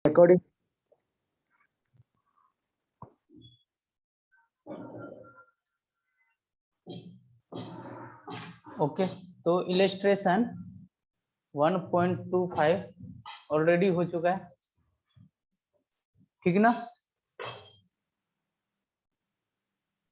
According okay, तो illustration 1.25 already हो चुका है, ठीक ना?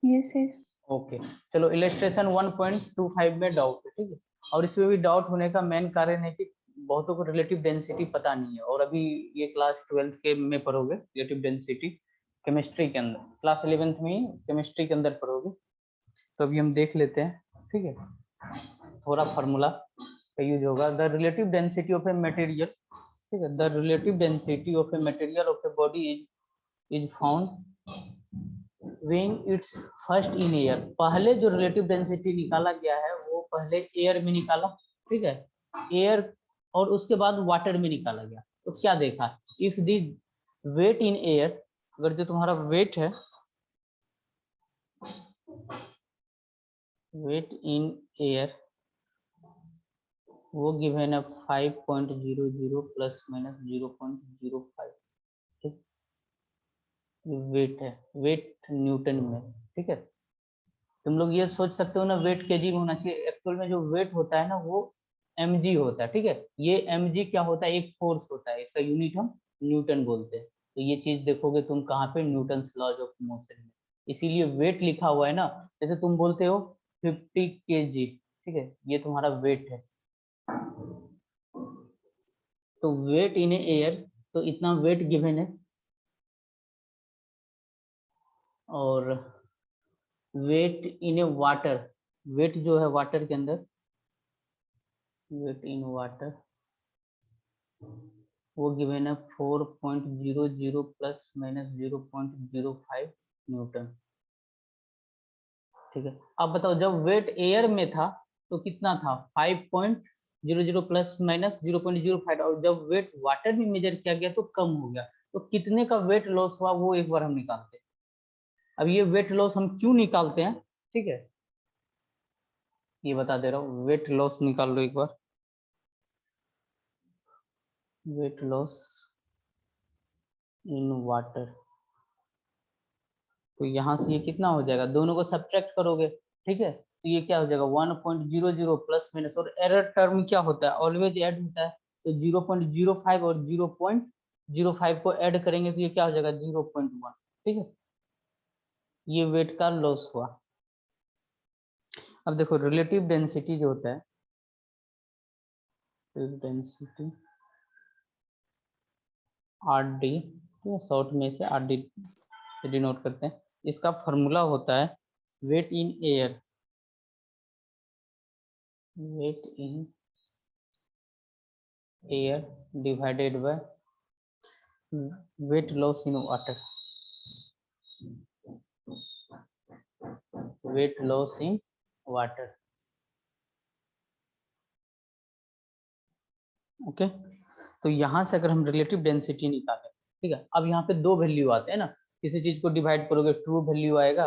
Yes sir. ओके, चलो इलस्ट्रेशन 1.25 में डाउट है, ठीक है। और इसमें भी डाउट होने का मेन कारण है कि बहुतों को रिलेटिव डेंसिटी पता नहीं है, और अभी ये क्लास 12th के में पढ़ोगे रिलेटिव डेंसिटी केमिस्ट्री के अंदर, क्लास 11th में ही केमिस्ट्री के अंदर पढ़ोगे। तो अभी हम देख लेते हैं, ठीक है, थोड़ा फार्मूला का यूज होगा। The relative density of a material, ठीक है, the relative density of a material of a body is found when it's first in air. पहले जो रिलेटिव डेंसिटी निकाला गया है वो पहले एयर में निकाला, ठीक है, एयर, और उसके बाद वाटर में निकाला गया। तो क्या देखा, if the weight in air, अगर जो तुम्हारा वेट है, वेट इन एयर वो गिवन है 5.00 प्लस माइनस 0.05, ठीक, वेट है, वेट न्यूटन में, ठीक है। तुम लोग ये सोच सकते हो ना वेट केजी में होना चाहिए, एक्चुअल में जो वेट होता है ना वो mg होता है, ठीक है। ये mg क्या होता है, एक फोर्स होता है, इसका यूनिट हम न्यूटन बोलते हैं। तो ये चीज देखोगे तुम कहाँ पे, न्यूटन लॉज ऑफ मोशन में, इसीलिए वेट लिखा हुआ है ना। जैसे तुम बोलते हो 50 kg, ठीक है, ये तुम्हारा वेट है, तो वेट इन एयर, तो इतना वेट गिवन है, और वेट इन ए वाटर, वेट जो है वाटर के अंदर, वेट इन वाटर वो गिवन है 4.00 प्लस माइनस 0.05 न्यूटन, ठीक है। अब बताओ जब वेट एयर में था तो कितना था, 5.00 प्लस माइनस 0.05, और जब वेट वाटर में मेजर किया गया तो कम हो गया। तो कितने का वेट लॉस हुआ वो एक बार हम निकालते हैं। अब ये वेट लॉस हम क्यों निकालते हैं, ठीक है, ये बता दे रहा हूँ। वेट लॉस निकाल लो एक बार, वेट लॉस इन वाटर, तो यहाँ से ये कितना हो जाएगा, दोनों को सब्ट्रैक्ट करोगे, ठीक है, तो ये क्या हो जाएगा 1.00 प्लस माइनस, और एरर टर्म क्या होता है, ऑलवेज ऐड होता है, तो 0.05 और 0.05 को ऐड करेंगे तो ये क्या हो जाएगा 0.1, ठीक है। ये वेट का लॉस हुआ। अब देखो रिलेटिव डेंसिटी जो होता है, डेंसिटी RD, ठीक है, शॉर्ट में से RD डिनोट करते हैं। इसका फॉर्मूला होता है weight in air, weight in air divided by weight loss in water, weight loss in water, okay. तो यहां से अगर हम रिलेटिव डेंसिटी निकालें, ठीक है, अब यहाँ पे दो वैल्यू आते हैं ना, किसी चीज को डिवाइड करोगे ट्रू वैल्यू आएगा,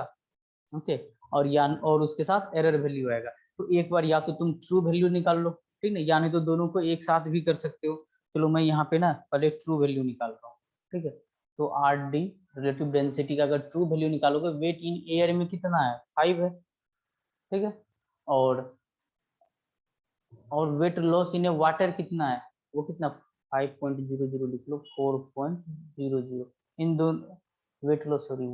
ओके, और या और उसके साथ एरर वैल्यू आएगा। तो एक बार या तो तुम ट्रू वैल्यू निकाल लो, ठीक है, या नहीं तो दोनों को एक साथ भी कर सकते हो। चलो मैं यहाँ पे ना पहले ट्रू वैल्यू निकाल रहा हूँ, ठीक है। तो RD रिलेटिव डेंसिटी का अगर ट्रू वैल्यू निकालोगे, वेट इन एयर में कितना है 5 है, ठीक है, और वेट लॉस इन वाटर कितना है, वो कितना 5.00 लिख लो, 4.00, इन दोनों वेट लॉस सॉरी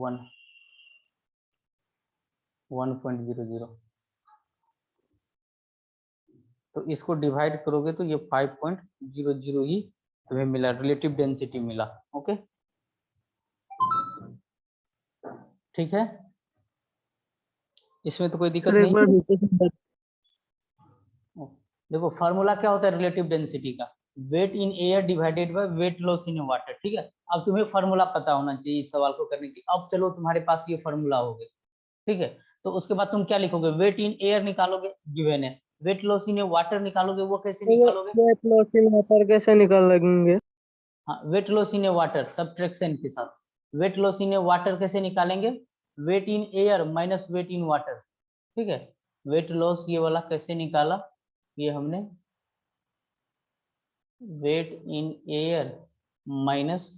1.00, तो इसको डिवाइड करोगे तो ये 5.00 ही तुम्हें मिला, रिलेटिव डेंसिटी मिला, ओके, ठीक है, इसमें तो कोई दिक्कत सर एक नहीं। बार देखो फार्मूला क्या होता है रिलेटिव डेंसिटी का, weight in air divided by weight loss in water, ठीक है। अब तुम्हें फार्मूला पता होना चाहिए इस सवाल को करने की। अब चलो तुम्हारे पास ये फार्मूला हो गया, ठीक है, तो उसके बाद तुम क्या लिखोगे, वेट इन एयर निकालोगे, गिवन है, वेट लॉस इन वाटर निकालोगे, वो कैसे निकालोगे, वेट लॉस इन वाटर कैसे निकाल लगेंगे? हाँ, weight loss in water subtraction के साथ, वेट लॉस इन वाटर कैसे निकालेंगे, weight in air minus weight in water, ठीक है। वेट लॉस ये वाला कैसे निकाला, ये हमने weight in air minus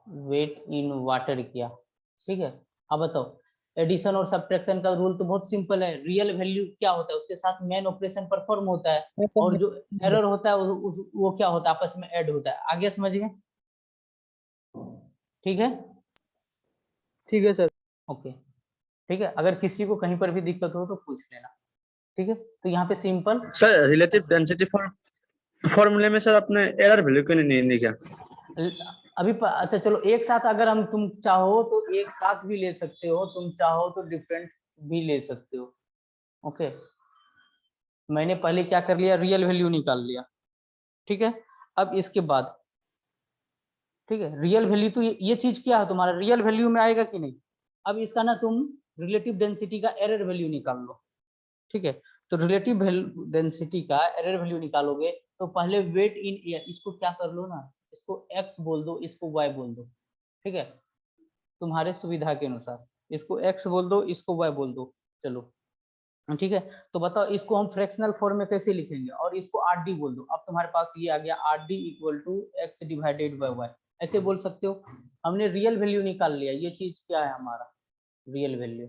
weight in water किया, ठीक है। अब बताओ, एडिशन और सब्ट्रैक्शन का रूल तो बहुत सिंपल है। रियल वैल्यू क्या होता है, उसके साथ मेन ऑपरेशन परफॉर्म होता है, और जो एरर होता है वो क्या होता है, आपस में ऐड होता है। आगे समझ गए? ठीक है, ठीक है सर। ओके, ठीक है। अगर किसी को कहीं पर भी दिक्कत हो तो पूछ लेना, ठीक है। तो यहाँ पे सिंपल सर रिलेटिव डेंसिटी फॉर्मूले में सर आपने एरर वैल्यू क्यों नहीं लिखा? अभी अच्छा चलो, एक साथ अगर हम तुम चाहो तो एक साथ भी ले सकते हो, तुम चाहो तो डिफरेंट भी ले सकते हो। ओके, मैंने पहले क्या कर लिया, रियल वैल्यू निकाल लिया, ठीक है। अब इसके बाद, ठीक है, रियल वैल्यू तो ये चीज क्या है तुम्हारा, रियल वैल्यू में आएगा कि नहीं। अब इसका ना तुम रिलेटिव डेंसिटी का एरर वैल्यू निकाल लो, ठीक है। तो रिलेटिव डेंसिटी का एरर वैल्यू निकालोगे तो पहले वेट इन एयर, इसको क्या कर लो ना, इसको x बोल दो, इसको y बोल दो, ठीक है, तुम्हारे सुविधा के अनुसार। इसको x बोल दो, इसको y बोल दो, चलो ठीक है। तो बताओ इसको हम फ्रैक्शनल फॉर्म में कैसे लिखेंगे, और इसको आर डी बोल दो। अब तुम्हारे पास ये आ गया R D equal to X divided by Y, ऐसे बोल सकते हो। हमने रियल वैल्यू निकाल लिया, ये चीज क्या है हमारा रियल वैल्यू।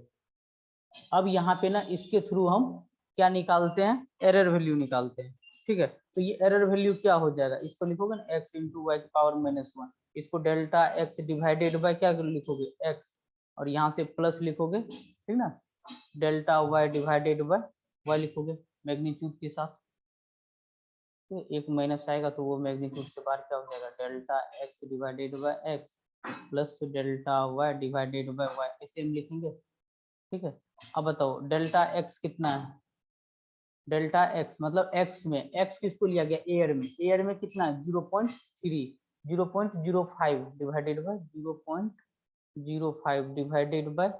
अब यहाँ पे ना इसके थ्रू हम क्या निकालते हैं, एरर वैल्यू निकालते हैं, ठीक है। तो ये एरर वैल्यू क्या हो जाएगा, इसको लिखोगे ना x इंटू वाई की पावर -1, इसको डेल्टा x डिवाइडेड बाय क्या लिखोगे x, और यहाँ से प्लस लिखोगे, ठीक ना, delta y divided by y लिखोगे मैग्नीट्यूड के साथ। तो एक माइनस आएगा तो वो मैग्नीट्यूड से बाहर क्या हो जाएगा, delta x divided by x plus delta y divided by y, ऐसे हम लिखेंगे, ठीक है। अब बताओ डेल्टा x कितना है, डेल्टा x मतलब x में, x किसको लिया गया, एयर में, एयर में कितना है 0.3, 0.05 डिवाइडेड बाय 0.05 डिवाइडेड बाय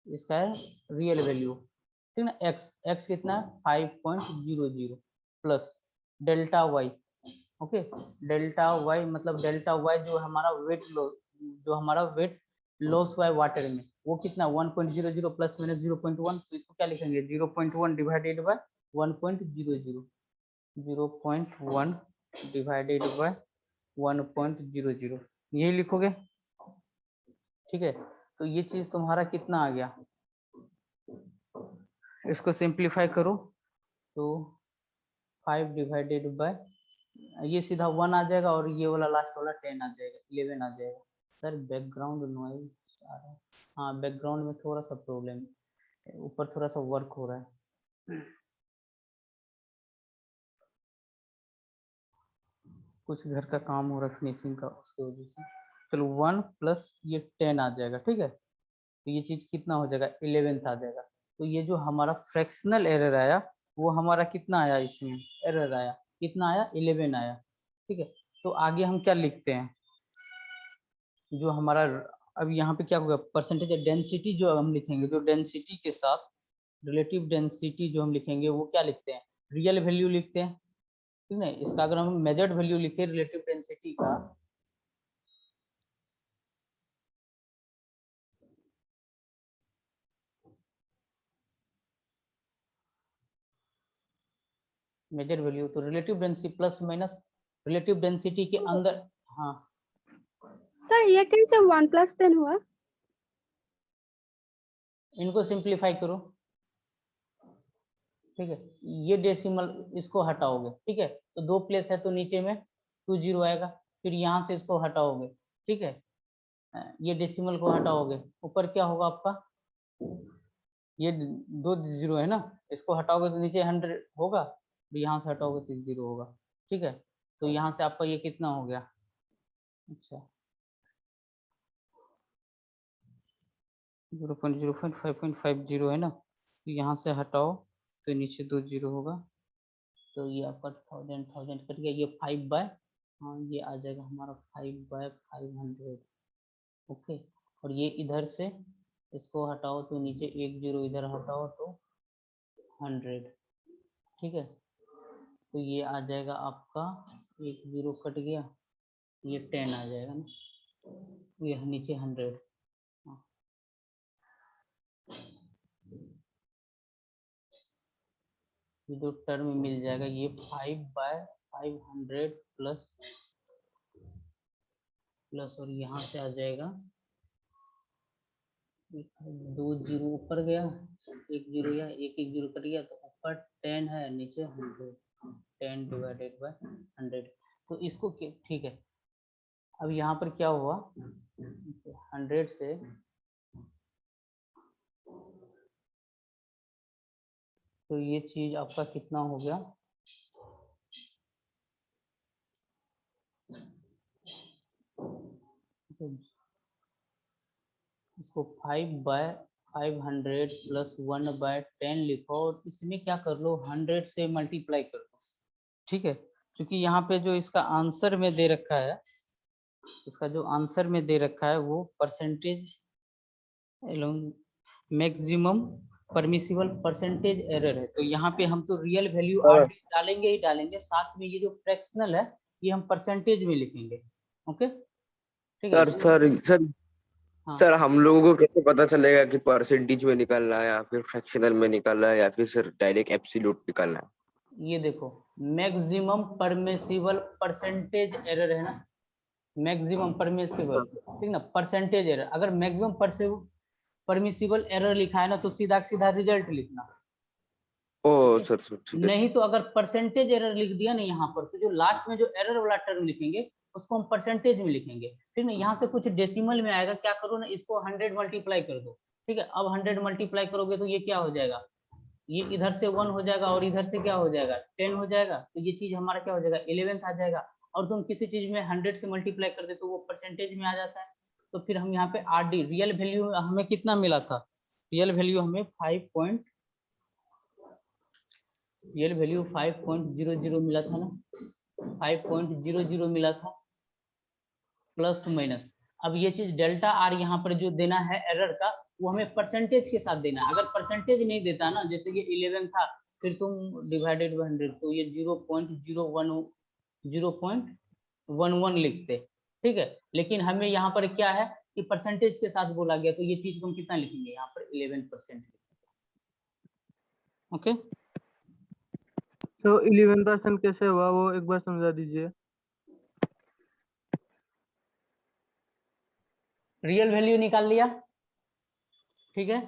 इसका है रियल वैल्यू, ठीक ना। x कितना है 5.00 plus delta y, okay, delta y मतलब डेल्टा y जो हमारा वेट लो, जो हमारा वेट लॉस हुआ है वाटर में, वो कितना 1.00 प्लस माइनस 0.1, तो इसको क्या लिखेंगे 0.1 डिवाइडेड बाय 1.00, 0.1 डिवाइडेड बाय 1.00, यही लिखोगे, ठीक है। तो ये चीज तुम्हारा कितना आ गया, इसको सिंप्लीफाई करो तो 5 डिवाइडेड बाय, ये सीधा 1 आ जाएगा, और ये वाला लास्ट वाला 10 आ जाएगा, 11 आ जाएगा। सर बैकग्राउंड नॉइज आ रहा है, हाँ बैकग्राउंड में थोड़ा सा प्रॉब्लम, ऊपर थोड़ा सा वर्क हो रहा है, कुछ घर का काम हो रहा है फिनिशिंग का, उसकी वजह से। चलो 1 प्लस ये 10 आ जाएगा, ठीक है। तो ये चीज कितना हो जाएगा 11th आ जाएगा। तो ये जो हमारा फ्रैक्शनल एरर आया वो हमारा कितना आया, इसमें एरर आया कितना आया 11 आया, ठीक है। तो आगे हम क्या लिखते हैं, जो हमारा अब यहाँ पे क्या होगा, परसेंटेज डेंसिटी जो हम लिखेंगे, जो डेंसिटी के साथ रिलेटिव डेंसिटी जो हम लिखेंगे वो क्या लिखते हैं, रियल वैल्यू लिखते हैं, ठीक है। इसका अगर हम मेजर्ड वैल्यू लिखे रिलेटिव डेंसिटी का, मेजर वैल्यू तो relative density plus minus relative density के अंदर, हाँ सर ये कैसे 1+10 हुआ? इनको सिंप्लीफाई करो, ठीक है। ये डेसिमल इसको हटाओगे, ठीक है, तो 2 प्लेस है तो नीचे में 20 आएगा, फिर यहाँ से इसको हटाओगे, ठीक है, ये डेसिमल को हटाओगे, ऊपर क्या होगा आपका, ये 2 0 है ना, इसको हटाओगे तो नीचे 100 होगा, तो यहाँ से हटाओगे तो 0 होगा, ठीक है। तो यहाँ से आपका ये कितना हो गया, अच्छा 0.05.50 है ना, तो यहाँ से हटाओ तो नीचे 2 0 होगा, तो ये आपका 1000 कट गया, ये 5 बाय, हाँ ये आ जाएगा हमारा 5/500, ओके। और ये इधर से इसको हटाओ तो नीचे 1 0 इधर हटाओ तो 100, ठीक है। तो ये आ जाएगा आपका 1 0 कट गया, ये 10 आ जाएगा ना, ये नीचे 100, ये दो टर्म मिल जाएगा, ये 5/500 प्लस प्लस और यहाँ से आ जाएगा 2 जीरो ऊपर गया, 1 जीरो या 1 जीरो कट गया, तो ऊपर 10 है, नीचे 100, 10 डिवाइडेड बाय 100। तो इसको ठीक है, अब यहाँ पर क्या हुआ, 100 से तो ये चीज आपका कितना हो गया, इसको 5/500 प्लस 1/10 लिखो और इसमें क्या कर लो, 100 से मल्टीप्लाई कर दो। ठीक है, क्योंकि यहाँ पे जो इसका आंसर में दे रखा है, इसका जो आंसर में दे रखा है वो percentage maximum permissible percentage error है। तो यहाँ पे हम तो रियल वैल्यू आरडी डालेंगे ही डालेंगे, साथ में ये जो फ्रैक्शनल है ये हम परसेंटेज में लिखेंगे। ओके ठीक है। सर हाँ सर हम लोगों को कैसे पता चलेगा कि परसेंटेज में निकालना है या फिर फ्रैक्शनल में निकालना है या फिर सर डायरेक्ट एब्सोल्यूट निकालना है? ये देखो, मैक्सिमम परमिसिबल परसेंटेज एरर है ना, मैक्सिमम परमिसिबल, ठीक ना, परसेंटेज एरर। अगर मैक्सिमम परमिसिबल एरर लिखा है ना तो सीधा सीधा रिजल्ट लिखना। ओ सर ठीक है। नहीं तो अगर परसेंटेज एरर लिख दिया ना यहाँ पर, तो जो लास्ट में जो एरर वाला टर्म लिखेंगे उसको हम परसेंटेज में लिखेंगे। ठीक ना, यहाँ से कुछ डेसिमल में आएगा, क्या करो ना, इसको 100 मल्टीप्लाई कर दो। ठीक है, अब 100 मल्टीप्लाई करोगे तो ये क्या हो जाएगा, ये इधर से 1 हो जाएगा और इधर से क्या हो जाएगा, 10 हो जाएगा। तो ये चीज हमारा क्या हो जाएगा, 11th आ जाएगा। और तुम किसी चीज में 100 से मल्टीप्लाई कर दे तो वो परसेंटेज में आ जाता है। तो फिर हम यहाँ पे आरडी रियल वैल्यू हमें कितना मिला था, रियल वैल्यू हमें 5.00 मिला था ना, 5.00 मिला था प्लस माइनस। अब ये चीज डेल्टा आर यहाँ पर जो देना है एरर का, वो हमें परसेंटेज के साथ देना है। अगर परसेंटेज नहीं देता ना, जैसे ये 11 था, फिर तुम डिवाइडेड बाय 100 तो ये 0.11 लिखते। ठीक है, लेकिन हमें यहाँ पर क्या है कि परसेंटेज के साथ बोला गया, तो ये चीज हम कितना लिखेंगे यहाँ पर 11%। ओके तो 11% कैसे हुआ वो एक बार समझा दीजिए। रियल वैल्यू निकाल लिया, ठीक है,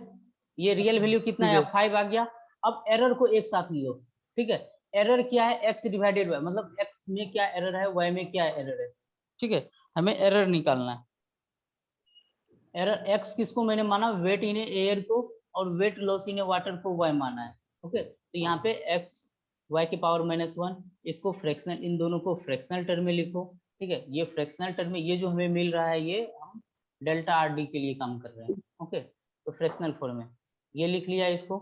ये रियल वैल्यू कितना है, 5 आ गया। अब एरर को एक साथ लो। ठीक है, एरर क्या है, x डिवाइडेड बाय, मतलब x में क्या एरर है, y में क्या एरर है। ठीक है, हमें एरर निकालना है। एरर x किसको मैंने माना, वेट इन एयर को, और वेट लॉस इन वाटर को y माना है। ओके, तो यहाँ पे x y की पावर -1, इसको फ्रैक्शनल, इन दोनों को फ्रैक्शनल टर्म में लिखो। ठीक है, ये फ्रैक्शनल टर्म में ये जो हमें मिल रहा है ये हम डेल्टा आर डी के लिए काम कर रहे हैं। ओके, तो फ्रैक्शनल फॉर्म में ये लिख लिया इसको।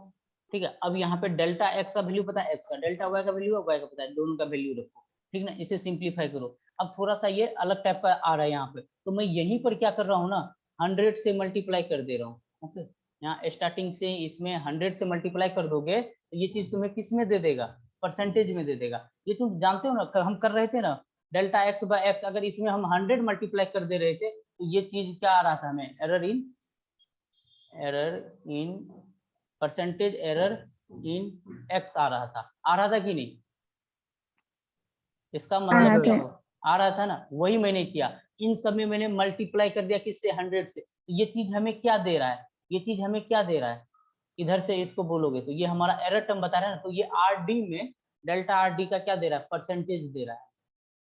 ठीक है, अब यहाँ पे डेल्टा एक्स का वैल्यू पता है, एक्स का, डेल्टा वाई का वैल्यू है, वाई का पता है, दोनों का वैल्यू रखो। ठीक ना, इसे सिंप्लीफाई करो। अब थोड़ा सा ये अलग टाइप का आ रहा है यहाँ पे, तो मैं यहीं पर क्या कर रहा हूँ ना, 100 से मल्टीप्लाई कर दे रहा हूँ। ओके, यहाँ स्टार्टिंग से इसमें 100 से मल्टीप्लाई कर दोगे तो ये चीज तुम्हें किस में दे देगा, परसेंटेज में दे देगा। ये तुम जानते हो ना, हम कर रहे थे ना डेल्टा एक्स बाय एक्स, अगर इसमें हम 100 मल्टीप्लाई कर दे रहे थे तो ये चीज क्या आ रहा था हमें, error in percentage error in X आ रहा था कि नहीं, इसका मतलब क्या हो, आ रहा था ना, वही मैंने किया। इन सब में मैंने मल्टीप्लाई कर दिया किससे, 100 से। तो ये चीज हमें क्या दे रहा है, ये चीज हमें क्या दे रहा है, इधर से इसको बोलोगे तो ये हमारा एरर टर्म बता रहा है ना, तो ये आर डी में डेल्टा आर डी का क्या दे रहा है, परसेंटेज दे रहा है।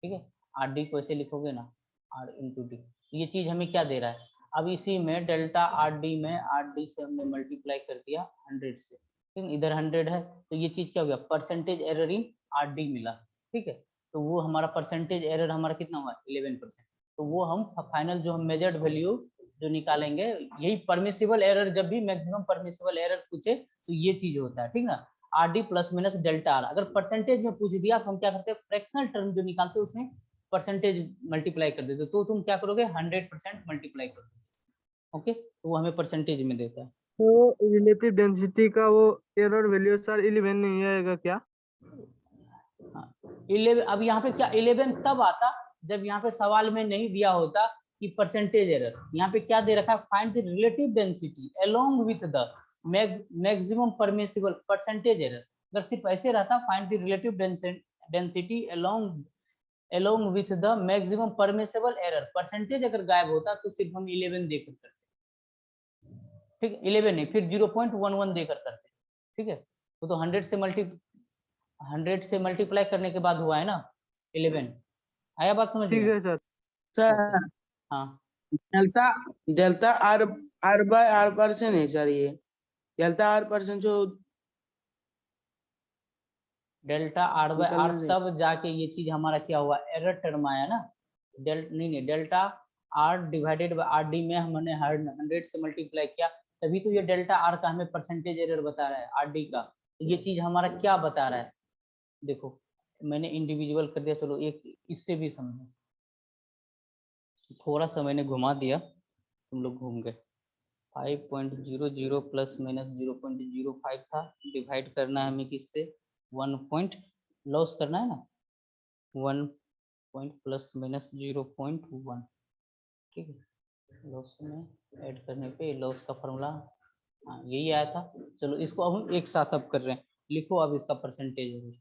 ठीक है, आर डी को ऐसे लिखोगे ना, आर इंटू डी, ये चीज हमें क्या दे रहा है। अब इसी में डेल्टा आर डी में आर डी से हमने मल्टीप्लाई कर दिया 100 से, ठीक है, इधर 100 है, तो ये चीज क्या हो गया, परसेंटेज एरर इन आर डी मिला। ठीक है, तो वो हमारा परसेंटेज एरर हमारा कितना हुआ, 11%। तो वो हम फाइनल जो हम मेजर्ड वैल्यू जो निकालेंगे, यही परमिसिबल एरर, जब भी मैक्सिमम परमिसिबल एरर पूछे तो ये चीज होता है। ठीक ना, R D plus minus delta R. अगर परसेंटेज में पूछ दिया तो हम क्या करते हैं, फ्रैक्शनल टर्म जो निकालते हैं उसमें परसेंटेज मल्टीप्लाई कर देते, तो तुम क्या करोगे, 100% मल्टीप्लाई कर दो। ओके, तो वो हमें परसेंटेज में देता है। तो रिलेटिव डेंसिटी का वो एरर वैल्यू सर 11 नहीं आएगा क्या? 11, अब यहाँ पे क्या 11 तब आता जब यहाँ पे सवाल में नहीं दिया होता कि परसेंटेज एरर। यहाँ पे क्या दे रखा है, find the relative density along with the maximum permissible percentage error. अगर सिर्फ ऐसे रहता, find the relative density along along with the maximum permissible error। Percentage अगर गायब होता तो सिर्फ हम 11 देकर करते, ठीक है, 11 नहीं, फिर 0.11 देकर करते, ठीक है। तो 100 से मल्टीप्लाई करने के बाद हुआ है ना 11। आया बात समझ ठीक में? है सर। सर हाँ delta R by R percent है सर, ये डेल्टा आर परसेंट जो डेल्टा आर बाय आर निकलना तब जाके ये चीज हमारा क्या हुआ, एरर टर्म आया ना। नहीं delta R divided by R D में हमने 100 से मल्टीप्लाई किया, तभी तो ये डेल्टा आर का हमें परसेंटेज एरर बता रहा है आर डी का। तो ये चीज हमारा क्या बता रहा है, देखो मैंने इंडिविजुअल कर दिया, चलो एक इससे भी समझो, थोड़ा सा मैंने घुमा दिया, तुम लोग घूम गए। 5.00 प्लस माइनस 0.05 था, डिवाइड करना है हमें किससे, 1 पॉइंट लॉस करना है ना, 1 पॉइंट प्लस माइनस 0.1, ठीक है। लॉस में ऐड करने पे लॉस का फॉर्मूला हाँ यही आया था। चलो इसको अब हम एक साथ अब कर रहे हैं, लिखो अब इसका परसेंटेज एरर,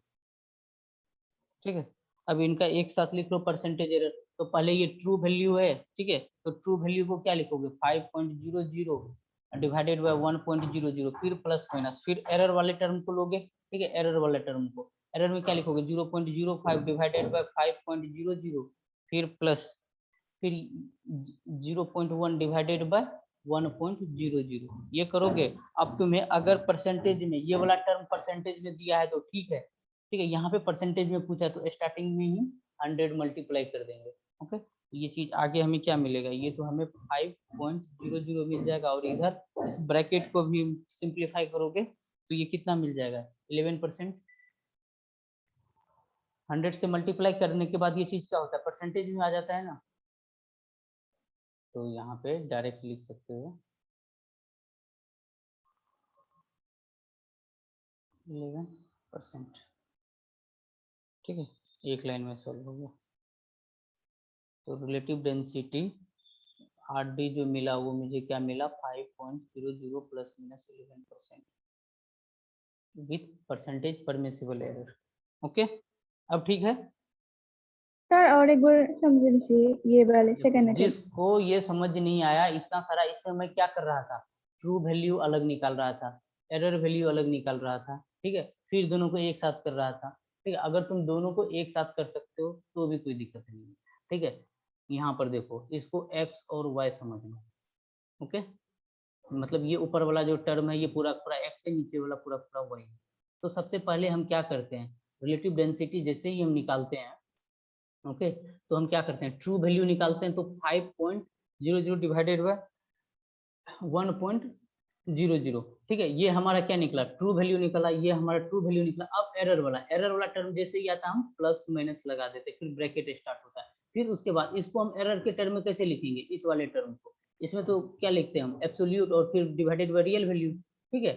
ठीक है। अब इनका एक साथ लिख लो परसेंटेज एरर। तो पहले ये ट्रू वैल्यू है, ठीक है, तो ट्रू वैल्यू को क्या लिखोगे, 5.00 डिवाइडेड बाय 1.00, फिर प्लस माइनस, फिर एरर वाले टर्म को लोगे, ठीक है, एरर वाले टर्म को, एरर में क्या लिखोगे 0.05 डिवाइडेड बाय 5.00, फिर प्लस, फिर 0.1 डिवाइडेड बाय 1.00, ये करोगे। अब तुम्हें अगर परसेंटेज में ये वाला टर्म परसेंटेज में दिया है तो ठीक है, ठीक है, यहाँ पे परसेंटेज में पूछा तो स्टार्टिंग में ही 100 मल्टीप्लाई कर देंगे, ओके। ये चीज आगे हमें क्या मिलेगा, ये तो हमें 5.00 मिल जाएगा, और इधर इस ब्रैकेट को भी सिंप्लीफाई करोगे तो ये कितना मिल जाएगा 11%। 100 से मल्टीप्लाई करने के बाद ये चीज क्या होता है, परसेंटेज में आ जाता है ना, तो यहाँ पे डायरेक्ट लिख सकते हो 11%, ठीक है, एक लाइन में सॉल्व हो गया। तो रिलेटिव डेंसिटी आर डी जो मिला वो मुझे क्या मिला, 5.00 plus minus 11% with percentage permissible error, okay. अब ठीक है सर और एक बार समझ लीजिए ये वाले सेकंड जिसको ये समझ नहीं आया इतना सारा, इसमें मैं क्या कर रहा था, ट्रू वैल्यू अलग निकाल रहा था, एरर वैल्यू अलग निकाल रहा था, ठीक है, फिर दोनों को एक साथ कर रहा था, ठीक है। अगर तुम दोनों को एक साथ कर सकते हो तो भी कोई दिक्कत नहीं है, ठीक है। यहाँ पर देखो इसको x और y समझना, ओके, मतलब ये ऊपर वाला जो टर्म है ये पूरा पूरा x है, नीचे वाला पूरा पूरा y है। तो सबसे पहले हम क्या करते हैं, रिलेटिव डेंसिटी जैसे ही हम निकालते हैं, ओके, तो हम क्या करते हैं, ट्रू वैल्यू निकालते हैं, तो 5.00 डिवाइडेड बाय 1.00, ठीक है, ये हमारा क्या निकला, ट्रू वैल्यू निकला, ये हमारा ट्रू वैल्यू निकला। अब एरर वाला टर्म जैसे ही आता हम प्लस माइनस लगा देते, फिर ब्रैकेट स्टार्ट होता है, फिर उसके बाद इसको हम एरर के टर्म में कैसे लिखेंगे, इस वाले टर्म को, इसमें तो क्या लिखते हैं हम एब्सोल्यूट और फिर डिवाइडेड बाय रियल वैल्यू, ठीक है।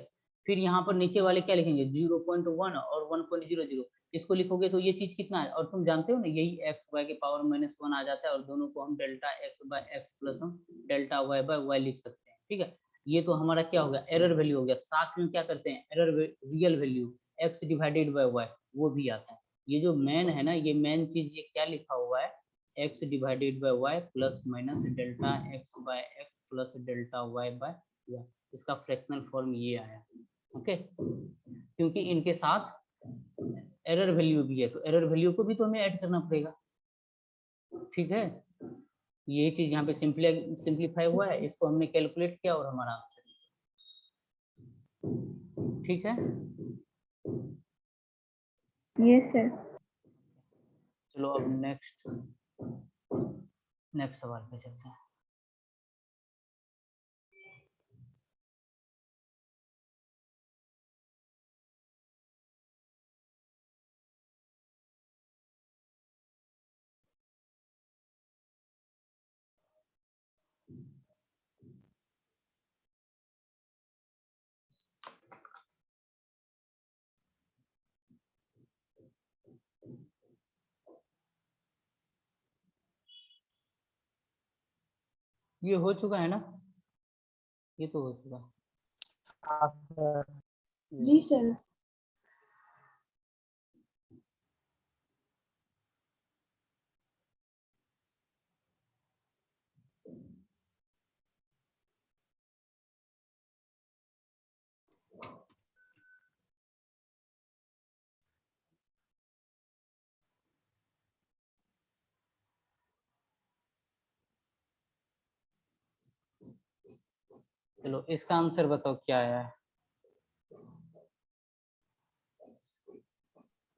फिर यहाँ पर नीचे वाले क्या लिखेंगे 0.1 और 1.00, इसको लिखोगे तो ये चीज कितना है, और तुम जानते हो ना यही एक्स वाई के पावर -1 आ जाता है, और दोनों को हम delta X by X plus हम डेल्टा वाई बाय वाई लिख सकते हैं, ठीक है। ये तो हमारा क्या हो गया, एरर वैल्यू हो गया। साथ में क्या करते हैं, error real value X divided by Y वो भी आता है। ये जो मेन है ना, ये मेन चीज ये क्या लिखा हुआ है, X divided by Y plus minus delta X by X plus delta Y by Y, इसका फ्रैक्शनल फॉर्म ये आया, ओके। क्योंकि इनके साथ एरर वैल्यू भी है, तो एरर वैल्यू को भी तो हमें ऐड करना पड़ेगा, ठीक है। ये चीज यहाँ पे सिंप्लीफाई हुआ है, इसको हमने कैलकुलेट किया और हमारा आंसर, ठीक है। Yes sir. चलो अब नेक्स्ट सवाल पे चलते हैं। ये हो चुका है ना, ये तो हो चुका। जी सर। चलो इसका आंसर बताओ क्या आया है।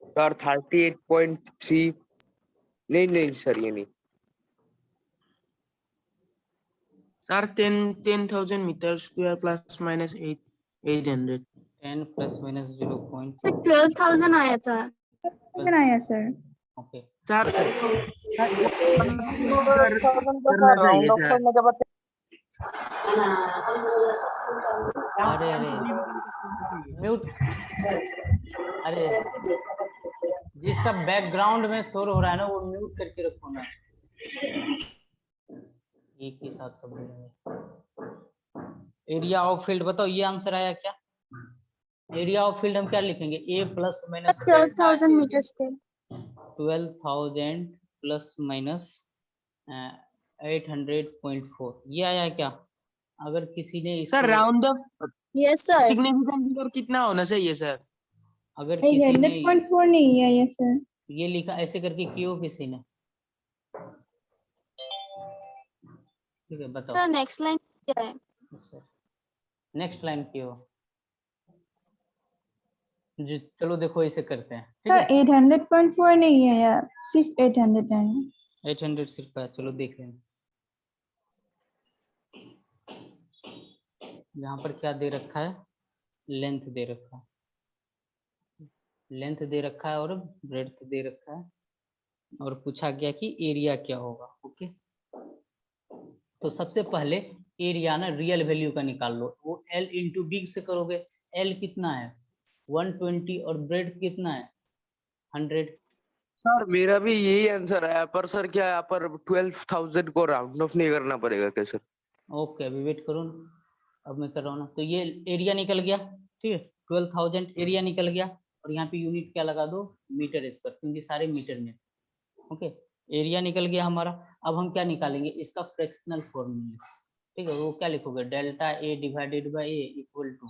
सर 38.3 नहीं नहीं सर ये नहीं sir 10,000 metre square plus minus 800 10 plus minus 0. Sir 12,000 आया था। आया सर। ओके सर करना राउंड चाहिए ऑफ सर। करने के बाद अरे म्यूट, अरे जिसका बैकग्राउंड में शोर हो रहा है ना वो म्यूट करके रखो ना, एक ही साथ सब बोलेंगे। एरिया ऑफ फील्ड बताओ, ये आंसर आया क्या? एरिया ऑफ फील्ड हम क्या लिखेंगे? A plus minus 12,000 meter square. 12,000 plus minus 800.4, ये आया क्या? अगर किसी ने sir round off yes sir. Significant figure कितना होना चाहिए सर? अगर किसी ने 800.4 नहीं है ये सर। ये लिखा ऐसे करके क्यों किसी ने? ठीक है बताओ। सर नेक्स्ट लाइन क्या है? नेक्स्ट लाइन क्यों? जी चलो देखो इसे करते हैं, ठीक है। सर 800.4 नहीं है यार, सिर्फ 800 है। 800 सिर्फ है, चलो देख लें। यहाँ पर क्या दे रखा है? लेंथ दे रखा है, लेंथ दे रखा है और ब्रेड्थ दे रखा है, और पूछा गया कि एरिया क्या होगा। ओके तो सबसे पहले एरिया ना रियल वैल्यू का निकाल लो। वो L इंटू बी से करोगे। L कितना है? 120 और ब्रेड कितना है? 100। सर मेरा भी यही आंसर आया, पर सर क्या यहाँ पर 12,000 को राउंड ऑफ नहीं करना पड़ेगा क्या सर? ओके अभी वेट करो ना, अब मैं कर रहा हूँ ना। तो ये एरिया निकल गया, ठीक है 12,000 एरिया निकल गया, और यहाँ पे यूनिट क्या लगा दो? मीटर स्क्वायर, क्योंकि सारे मीटर में। ओके एरिया निकल गया हमारा। अब हम क्या निकालेंगे? इसका फ्रैक्शनल फॉर्मूला, ठीक है। वो क्या लिखोगे? Delta A divided by A equal to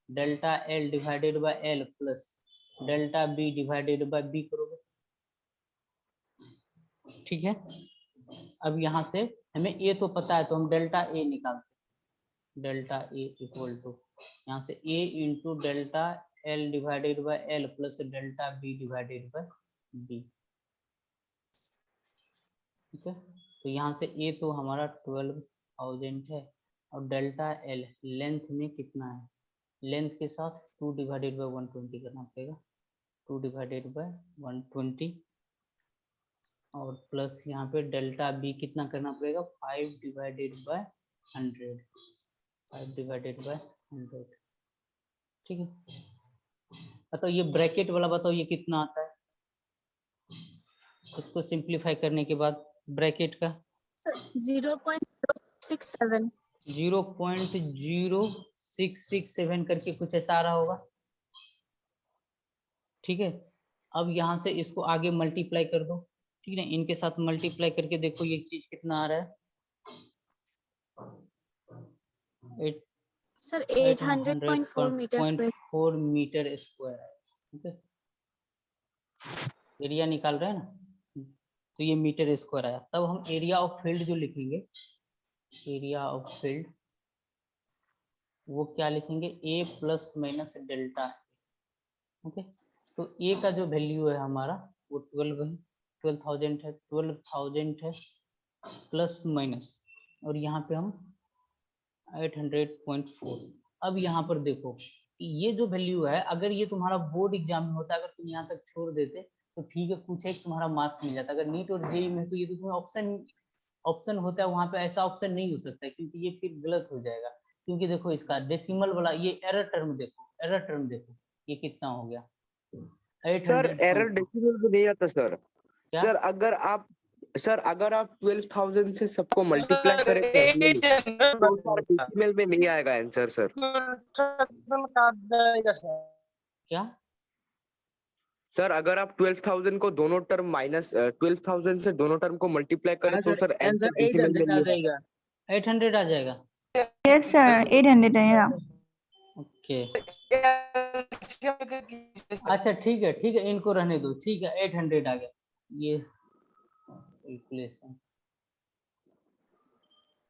delta L divided by L plus delta B divided by B करोगे, ठीक है। अब यहाँ से हमें ए तो पता है तो हम डेल्टा ए निकालते। डेल्टा ए इक्वल टू यहाँ से A into delta L divided by L plus delta B divided by B, ठीक है। तो यहाँ से ए तो हमारा 12,000 है, और डेल्टा एल लेंथ में कितना है? लेंथ के साथ 2 डिवाइडेड बाय 120 करना पड़ेगा, 2 डिवाइडेड बाय 120, और प्लस यहाँ पे डेल्टा बी कितना करना पड़ेगा? 5 डिवाइडेड बाय 100, 5 डिवाइडेड बाय 100, ठीक है। बताओ ये ब्रैकेट वाला बताओ ये कितना आता है? इसको सिंप्लीफाई करने के बाद ब्रैकेट का 0.067। 0.0667 करके कुछ ऐसा आ रहा होगा, ठीक है। अब यहाँ से इसको आगे मल्टीप्लाई कर दो, ठीक है। इनके साथ मल्टीप्लाई करके देखो ये चीज कितना आ रहा है? Sir 800.4 metre square. 4 metre square है, ठीक है। एरिया निकाल रहे हैं ना, तो ये मीटर स्क्वायर आया। तब हम एरिया ऑफ फील्ड जो लिखेंगे, एरिया ऑफ फील्ड वो क्या लिखेंगे? A plus minus delta, okay. तो ए का जो वैल्यू है हमारा वो 12,000 है, 12,000 है प्लस माइनस, और यहाँ पे हम 800.4। अब यहाँ पर देखो ये जो वैल्यू है, अगर ये तुम्हारा बोर्ड एग्जाम में होता, अगर तुम यहाँ तक छोड़ देते तो ठीक है, कुछ एक तुम्हारा मार्क्स मिल जाता। अगर नीट और जेई में तो ये तो तुम्हें ऑप्शन होता है, वहां पे ऐसा ऑप्शन नहीं हो सकता है, क्योंकि ये फिर गलत हो जाएगा। क्योंकि देखो इसका डेसिमल वाला ये एरर टर्म देखो, एरर टर्म देखो ये कितना हो गया? सर 800 एरर डेसिमल में नहीं आता सर। क्या? सर अगर आप 12,000 से सबको मल्टीप्लाई करें तो सर डेसिमल में नहीं आएगा आंसर सर। क्या सर अगर आप 12,000 को दोनों टर्म माइनस 12,000 से दोनों टर्म को मल्टीप्लाई करें तो सर आंसर डेसिमल में नहीं आएगा। 800 आ जाएगा? यस सर 800 है यार। ओके अच्छा ठीक है इनको रहने दो, ठीक है 800 आ गया। ये कैलकुलेशन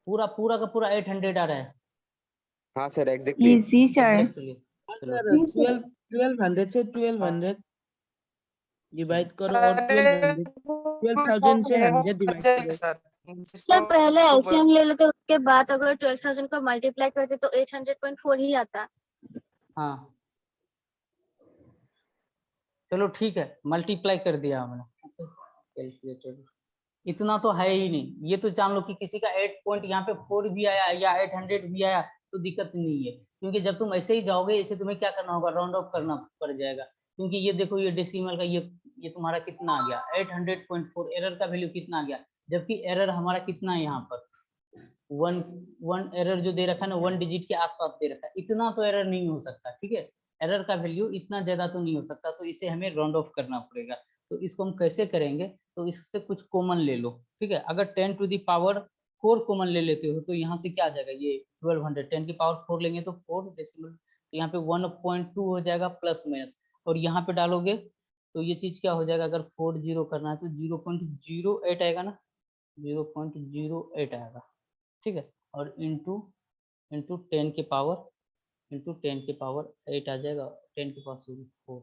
पूरा का पूरा 800 आ रहा है। हाँ sir exactly. easy sir. Exactly. चलो सर 1200 से 1200 डिवाइड करो और 1200 12,000 से 100 डिवाइड करो। सर पहले एलसीएम ले लेते, उसके बाद अगर 12,000 को मल्टीप्लाई करते तो 800.4 ही आता। हाँ चलो ठीक है, मल्टीप्लाई कर दिया हमने कैलकुलेटर। इतना तो है ही नहीं, ये तो जान लो कि किसी का 8 पॉइंट यहाँ पे 4 भी आया या 800 भी आया तो दिक्कत नहीं है, क्योंकि जब तुम ऐसे ही जाओगे इसे तुम्हें क्या करना होगा, राउंड ऑफ करना पड़ जाएगा। क्योंकि ये देखो ये डेसिमल का ये तुम्हारा कितना आ गया 800.4, एरर का वैल्यू कितना आ गया, जबकि एरर हमारा कितना है यहाँ पर वन एरर जो दे रखा है ना 1 डिजिट के आसपास दे रखा है, इतना तो एरर नहीं हो सकता। ठीक है, एरर का वैल्यू इतना ज्यादा तो नहीं हो सकता, तो इसे हमें राउंड ऑफ करना पड़ेगा। तो इसको हम कैसे करेंगे, तो इससे कुछ कॉमन ले लो। ठीक है, अगर 10 टू द पावर 4 कॉमन ले लेते हो तो यहाँ से क्या आ जाएगा, ये 1200 10 की पावर 4 लेंगे तो 4 डेसिमल, तो यहाँ पे 1.2 हो जाएगा प्लस माइनस, और यहाँ पे डालोगे तो ये चीज क्या हो जाएगा, अगर 4 जीरो करना है तो 0.08 आएगा ना, 0.08 आएगा। ठीक है, और इंटू 10 के पावर 8 आ जाएगा, 10 के पावर 4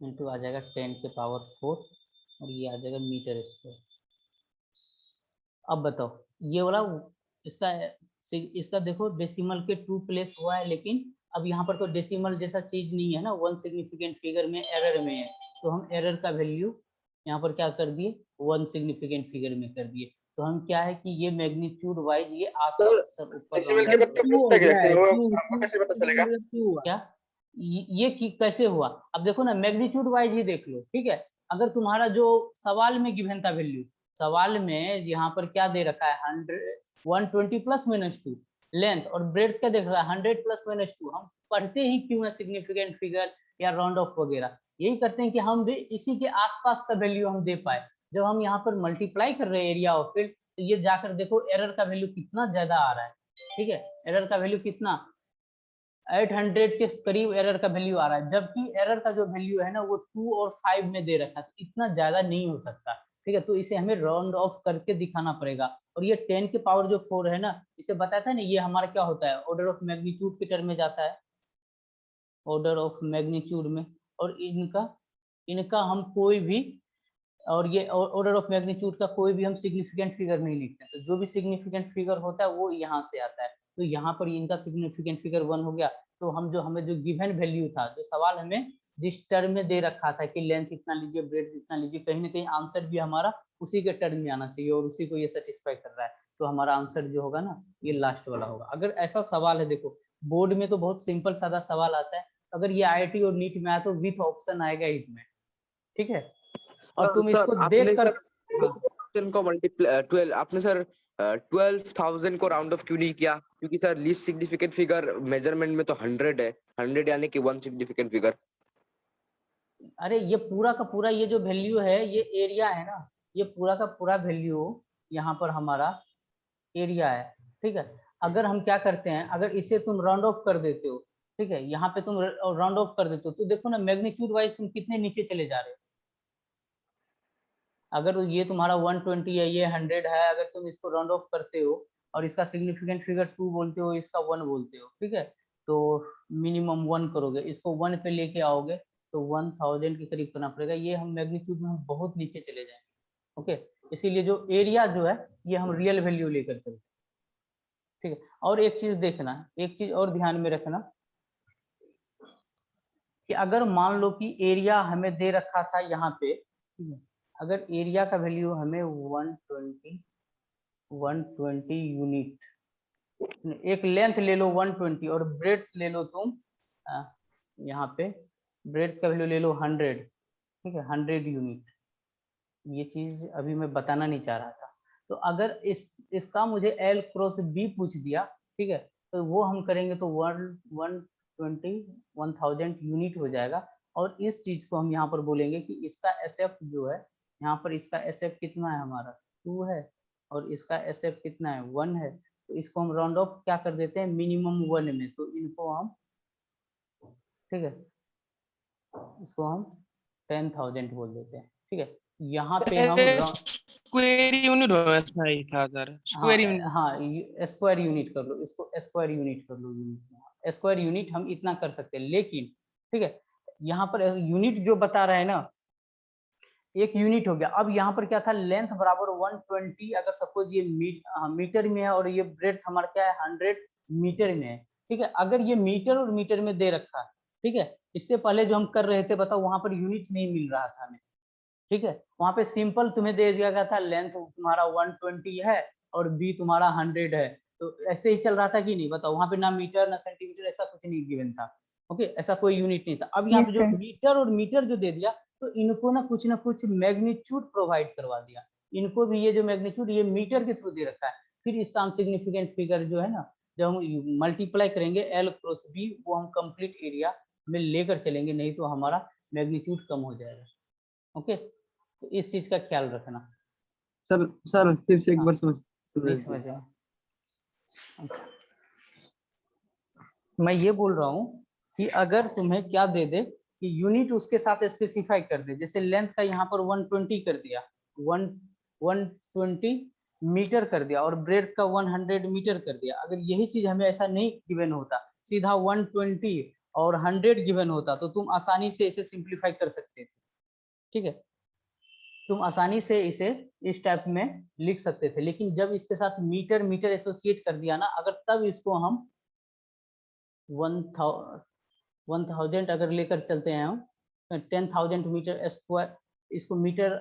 इंटू आ जाएगा 10 के पावर 4 और ये आ जाएगा मीटर स्क्वायर। अब बताओ ये वाला इसका देखो डेसिमल के 2 प्लेस हुआ है, लेकिन अब यहाँ पर तो डेसिमल जैसा चीज नहीं है ना, 1 सिग्निफिकेंट फिगर में एरर में है, तो हम एरर का वैल्यू यहाँ पर क्या कर दिए 1 सिग्निफिकेंट फिगर में कर दिए। तो हम क्या है कि ये मैग्नीट्यूड वाइज ये आसपास ऊपर क्या ये कैसे हुआ, अब देखो ना मैग्नीट्यूड वाइज ही देख लो। ठीक है, अगर तुम्हारा जो सवाल में गिवन था वैल्यू, सवाल में यहाँ पर क्या दे रखा है 120 प्लस माइनस 2 लेंथ, और ब्रेड क्या देख रहा है 100 प्लस माइनस 2, हम पढ़ते ही क्यों है सिग्निफिकेंट फिगर या राउंड ऑफ वगैरह, यही करते हैं कि हम भी इसी के आसपास का वैल्यू हम दे पाए। जब हम यहाँ पर मल्टीप्लाई कर रहे हैं एरिया ऑफ फील्ड, तो ये जाकर देखो एरर का वैल्यू कितना ज्यादा आ रहा है। ठीक है, एरर का वैल्यू कितना 800 के करीब एरर का वैल्यू आ रहा है, जबकि एरर का जो वैल्यू है ना वो 2 और 5 में दे रखा है, तो इतना ज्यादा नहीं हो सकता। ठीक है, तो इसे हमें राउंड ऑफ करके दिखाना पड़ेगा। और ये 10 के पावर जो 4 है ना, इसे बताया था ना, ये हमारा क्या होता है ऑर्डर ऑफ मैग्नीट्यूड के टर्म में जाता है, ऑर्डर ऑफ मैग्नीट्यूड में। और इनका हम कोई भी, और ये ऑर्डर ऑफ मैग्नीट्यूड का कोई भी हम सिग्निफिकेंट फिगर नहीं लिखते, तो जो भी सिग्निफिकेंट फिगर होता है वो यहाँ से आता है। तो यहाँ पर इनका सिग्निफिकेंट फिगर 1 हो गया, तो हमें जो गिवन वैल्यू था, जो सवाल हमें जिस टर्म में दे रखा था कि लेंथ इतना लीजिए ब्रेड इतना लीजिए, कहीं ना कहीं आंसर भी हमारा उसी के टर्म में आना चाहिए, और उसी को ये सेटिस्फाई कर रहा है, तो हमारा आंसर जो होगा ना ये लास्ट वाला होगा। अगर ऐसा सवाल है, देखो बोर्ड में तो बहुत सिंपल सादा सवाल आता है, अगर ये IIT और नीट में आया तो विथ ऑप्शन आएगा इसमें। ठीक है, और तुम इसको देख कर को मल्टीप्लाई 12 आपने सर 12,000 को राउंड ऑफ क्यों नहीं किया, क्योंकि sir least significant figure measurement में तो 100 है, 100 यानी कि 1 सिग्निफिकेंट फिगर। अरे ये पूरा का पूरा ये जो वैल्यू है ये एरिया है ना, ये पूरा का पूरा वैल्यू यहाँ पर हमारा एरिया है। ठीक है, अगर हम क्या करते हैं, अगर इसे तुम राउंड ऑफ कर देते हो, ठीक है यहाँ पे तुम राउंड ऑफ कर देते हो, तो देखो ना मैग्नीट्यूड वाइज तुम कितने नीचे चले जा रहे हो। अगर ये तुम्हारा 120 है, ये 100 है, अगर तुम इसको राउंड ऑफ करते हो और इसका सिग्निफिकेंट फिगर 2 बोलते हो, इसका 1 बोलते हो, ठीक है, तो मिनिमम 1 करोगे, इसको 1 पे लेके आओगे तो 1000 के करीब करना पड़ेगा, ये हम मैग्नीट्यूड में हम बहुत नीचे चले जाएंगे। ओके, इसीलिए जो एरिया जो है ये हम रियल वैल्यू लेकर चलते हैं। ठीक है, और एक चीज देखना, एक चीज और ध्यान में रखना कि अगर मान लो कि एरिया हमें दे रखा था यहाँ पे, अगर एरिया का वैल्यू हमें 120 यूनिट, एक लेंथ ले लो 120 और ब्रेड्थ ले लो तुम यहाँ पे ब्रेड्थ का वैल्यू ले लो 100, ठीक है 100 यूनिट। ये चीज अभी मैं बताना नहीं चाह रहा था, तो अगर इसका मुझे L क्रॉस B पूछ दिया, ठीक है, तो वो हम करेंगे तो 1000 यूनिट हो जाएगा। और इस चीज को हम यहाँ पर बोलेंगे कि इसका SF जो है, यहाँ पर इसका SF कितना है हमारा 2 है, और इसका SF कितना है 1 है, तो इसको हम राउंड ऑफ क्या कर देते हैं मिनिमम 1 में, तो इनको हम, ठीक है, इसको हम 10,000 बोल देते हैं। ठीक है, यहाँ पे हम स्क्वायर यूनिट होना चाहिए था सर, स्क्वायर यूनिट। हाँ स्क्वायर यूनिट कर लो इसको, स्क्वायर यूनिट कर लो, यूनिट स्क्वायर यूनिट हम इतना कर सकते हैं, लेकिन ठीक है यहाँ पर यूनिट जो बता रहा है ना, एक यूनिट हो गया। अब यहाँ पर क्या था, लेंथ बराबर 120, अगर सपोज ये मीटर में है और ये ब्रेड्थ हमारा क्या है 100 मीटर में है, ठीक है। अगर ये मीटर और मीटर में दे रखा है, ठीक है, इससे पहले जो हम कर रहे थे बताओ, वहां पर यूनिट नहीं मिल रहा था हमें, ठीक है। वहां पे सिंपल तुम्हें दे दिया गया था लेंथ तुम्हारा 120 है और बी तुम्हारा 100 है, तो ऐसे ही चल रहा था कि नहीं बताओ, वहां पे ना मीटर ना सेंटीमीटर ऐसा कुछ नहीं गिवन था, ओके, ऐसा कोई यूनिट नहीं था। अब यहाँ पे जो मीटर और मीटर जो दे दिया, तो इनको ना कुछ मैग्नीट्यूड प्रोवाइड करवा दिया, इनको भी ये जो मैग्नीट्यूड ये मीटर के थ्रू दे रखा है। फिर इसका हम सिग्निफिकेंट फिगर जो है ना, जब हम मल्टीप्लाई करेंगे L क्रॉस B, वो हम कंप्लीट एरिया में लेकर चलेंगे, नहीं तो हमारा मैग्नीट्यूड कम हो जाएगा, ओके। तो इस चीज का ख्याल रखना। सर फिर से एक बार नहीं समझ मैं ये बोल रहा हूँ कि अगर तुम्हें क्या दे दे कि यूनिट उसके साथ स्पेसिफाई कर दे, जैसे लेंथ का यहाँ पर 120 कर दिया, 120 मीटर कर दिया, और ब्रेड्थ का 100 मीटर कर दिया। अगर यही चीज हमें ऐसा नहीं गिवन होता, सीधा 120 और 100 गिवन होता, तो तुम आसानी से इसे सिंप्लीफाई कर सकते थे, ठीक है, तुम आसानी से इसे इस टाइप में लिख सकते थे। लेकिन जब इसके साथ मीटर मीटर एसोसिएट कर दिया ना, अगर तब इसको हम 1000 अगर लेकर चलते हैं हम, 10,000 मीटर स्क्वायर, इसको मीटर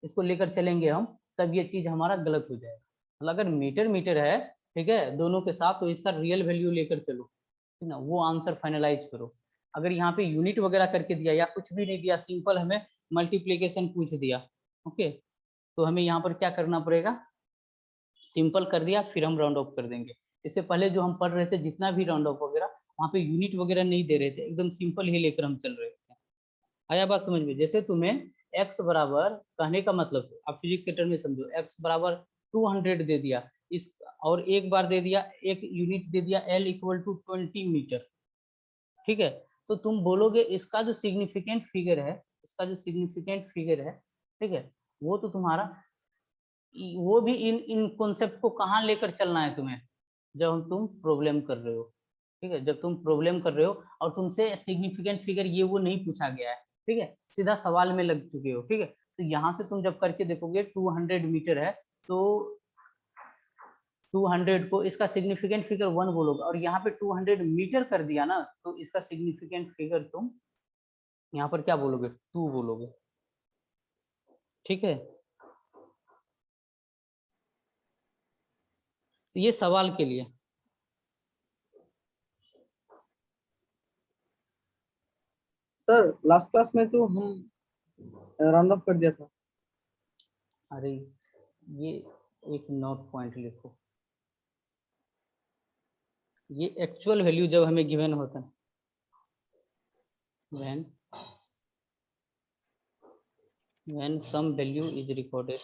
इसको लेकर चलेंगे हम, तब ये चीज हमारा गलत हो जाएगा। मतलब अगर मीटर मीटर है, ठीक है, दोनों के साथ, तो इसका रियल वैल्यू लेकर चलो, ठीक ना, वो आंसर फाइनलाइज करो। अगर यहाँ पे यूनिट वगैरह करके दिया या कुछ भी नहीं दिया, सिंपल हमें मल्टीप्लिकेशन पूछ दिया, ओके, तो हमें यहाँ पर क्या करना पड़ेगा, सिंपल कर दिया, फिर हम राउंड ऑफ कर देंगे। इससे पहले जो हम पढ़ रहे थे जितना भी राउंड ऑफ वगैरह, वहाँ पे यूनिट वगैरह नहीं दे रहे थे, एकदम सिंपल ही लेकर हम चल रहे थे। आया बात समझ में? जैसे तुम्हें x बराबर, कहने का मतलब आप फिजिक्स के टर्म में समझो, x बराबर 200 दे दिया इस, और एक बार दे दिया, एक यूनिट दे दिया L इक्वल टू 20 मीटर, ठीक है, तो तुम बोलोगे इसका जो सिग्निफिकेंट फिगर है, इसका जो सिग्निफिकेंट फिगर है, ठीक है, वो तो तुम्हारा, वो भी इन कॉन्सेप्ट को कहाँ लेकर चलना है तुम्हें, जब तुम प्रॉब्लम कर रहे हो, ठीक है, जब तुम प्रॉब्लम कर रहे हो और तुमसे सिग्निफिकेंट फिगर ये वो नहीं पूछा गया है, ठीक है, सीधा सवाल में लग चुके हो, ठीक है, तो यहाँ से तुम जब करके देखोगे 200 मीटर है, तो 200 को इसका सिग्निफिकेंट फिगर 1 बोलोगे, और यहाँ पे 200 मीटर कर दिया ना, तो इसका सिग्निफिकेंट फिगर तुम यहाँ पर क्या बोलोगे, 2 बोलोगे, ठीक है। ये सवाल के लिए। सर लास्ट क्लास में तो हम राउंड ऑफ कर दिया था। अरे ये एक नोट पॉइंट लिखो, ये एक्चुअल वैल्यू जब हमें गिवन होता है, when some value is recorded,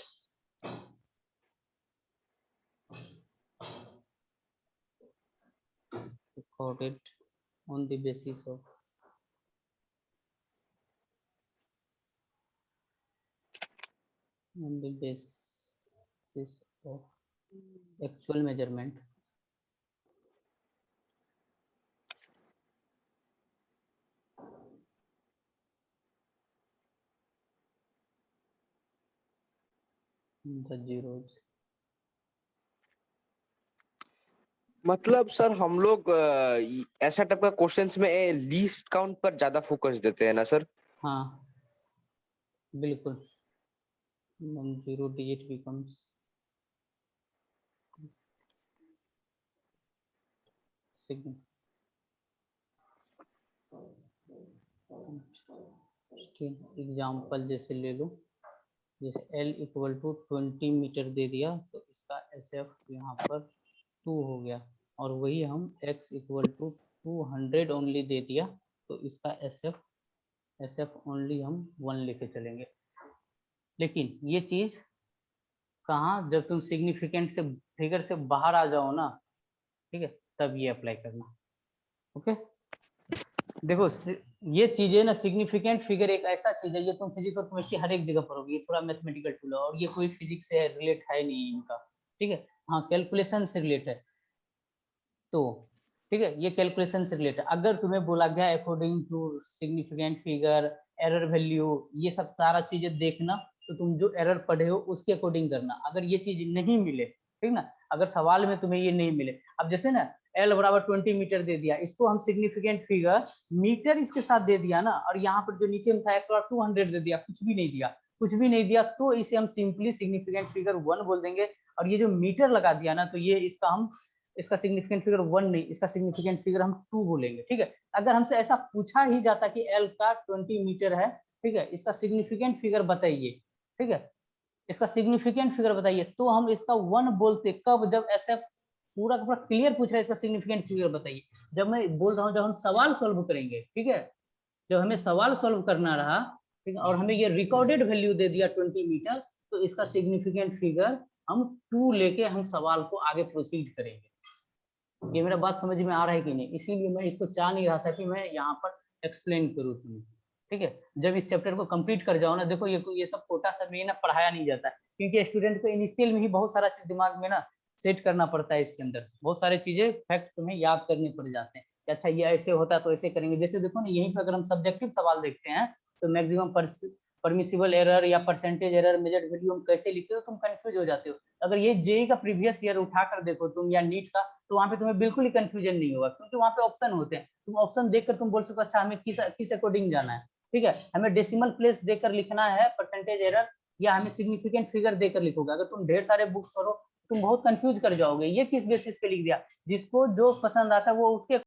on the basis of actual measurement, the zeros, मतलब सर हम लोग ऐसा टाइप का क्वेश्चंस में लीस्ट काउंट पर ज्यादा फोकस देते हैं ना सर? हाँ बिल्कुल, non-zero digit becomes एग्जाम्पल जैसे ले लो, जैसे L इक्वल टू 20 मीटर दे दिया, तो इसका SF यहाँ पर 2 हो गया, और वही हम x इक्वल टू 200 ओनली दे दिया, तो इसका SF ओनली हम 1 लेके चलेंगे। लेकिन ये चीज कहाँ, जब तुम सिग्निफिकेंट से फिगर से बाहर आ जाओ ना, ठीक है, तब ये अप्लाई करना, ओके। देखो ये चीजें ना, सिग्निफिकेंट फिगर एक ऐसा चीज है, ये तुम फिजिक्स और केमिस्ट्री हर एक जगह पढ़ोगे, ये थोड़ा मैथमेटिकल टूल है और ये कोई फिजिक्स से रिलेट है नहीं इनका, ठीक है। हाँ, कैलकुलेशन से रिलेट है, तो ठीक है, ये कैलकुलेशन से रिलेटेड। अगर तुम्हें बोला गया according to significant figure, error value, ये सब सारा चीजें देखना, तो तुम जो एरर पढ़े हो उसके अकॉर्डिंग करना। अगर ये चीज नहीं मिले, ठीक ना, अगर सवाल में तुम्हें ये नहीं मिले, अब जैसे ना L बराबर 20 मीटर दे दिया, इसको हम सिग्निफिकेंट फिगर मीटर इसके साथ दे दिया ना, और यहाँ पर जो नीचे में था 200 दे दिया, कुछ भी नहीं दिया, कुछ भी नहीं दिया, तो इसे हम सिंपली सिग्निफिकेंट फिगर 1 बोल देंगे। और ये जो मीटर लगा दिया ना, तो ये इसका सिग्निफिकेंट फिगर 1 नहीं, इसका सिग्निफिकेंट फिगर हम 2 बोलेंगे, ठीक है। अगर हमसे ऐसा पूछा ही जाता कि L का 20 मीटर है, ठीक है, इसका सिग्निफिकेंट फिगर बताइए, ठीक है, इसका सिग्निफिकेंट फिगर बताइए, तो हम इसका 1 बोलते कब, जब SF पूरा का पूरा क्लियर पूछ रहा है इसका सिग्निफिकेंट फिगर बताइए। जब मैं बोल रहा हूँ, जब हम सवाल सॉल्व करेंगे, ठीक है, जब हमें सवाल सॉल्व करना रहा, ठीक है, और हमें ये रिकॉर्डेड वैल्यू दे दिया 20 मीटर, तो इसका सिग्निफिकेंट फिगर हम 2 लेके हम सवाल को आगे प्रोसीड करेंगे। ये मेरा बात समझ में आ रहा है कि नहीं? इसीलिए मैं इसको चाह नहीं रहा था कि मैं यहाँ पर एक्सप्लेन करूँ तुम्हें, ठीक है। जब इस चैप्टर को कंप्लीट कर जाओ ना, देखो ये सब कोटा सब में ना पढ़ाया नहीं जाता है, क्योंकि स्टूडेंट को इनिशियल में ही बहुत सारा चीज दिमाग में ना सेट करना पड़ता है, इसके अंदर बहुत सारी चीजें फैक्ट तुम्हें याद करने पड़ जाते हैं कि अच्छा ये ऐसे होता तो ऐसे करेंगे। जैसे देखो ना, यहीं पर अगर हम सब्जेक्टिव सवाल देखते हैं, तो मैक्सिमम परमिसिबल एरर या परसेंटेज एरर मेजर्ड वैल्यू हम कैसे लिखते हो, तुम कंफ्यूज हो जाते हो। अगर ये जेई का प्रीवियस ईयर उठाकर देखो तुम, या नीट का, तो वहाँ पे तुम्हें बिल्कुल ही कंफ्यूजन नहीं होगा, क्योंकि वहाँ पे ऑप्शन होते हैं, तुम ऑप्शन देखकर तुम बोल सको अच्छा हमें किस अकॉर्डिंग जाना है, ठीक है, हमें डेसिमल प्लेस देकर लिखना है परसेंटेज एरर, या हमें सिग्निफिकेंट फिगर देकर लिखोगे। अगर तुम ढेर सारे बुक्स पढ़ो, तुम बहुत कंफ्यूज कर जाओगे, ये किस बेसिस पे लिख दिया, जिसको जो पसंद आता है वो उसके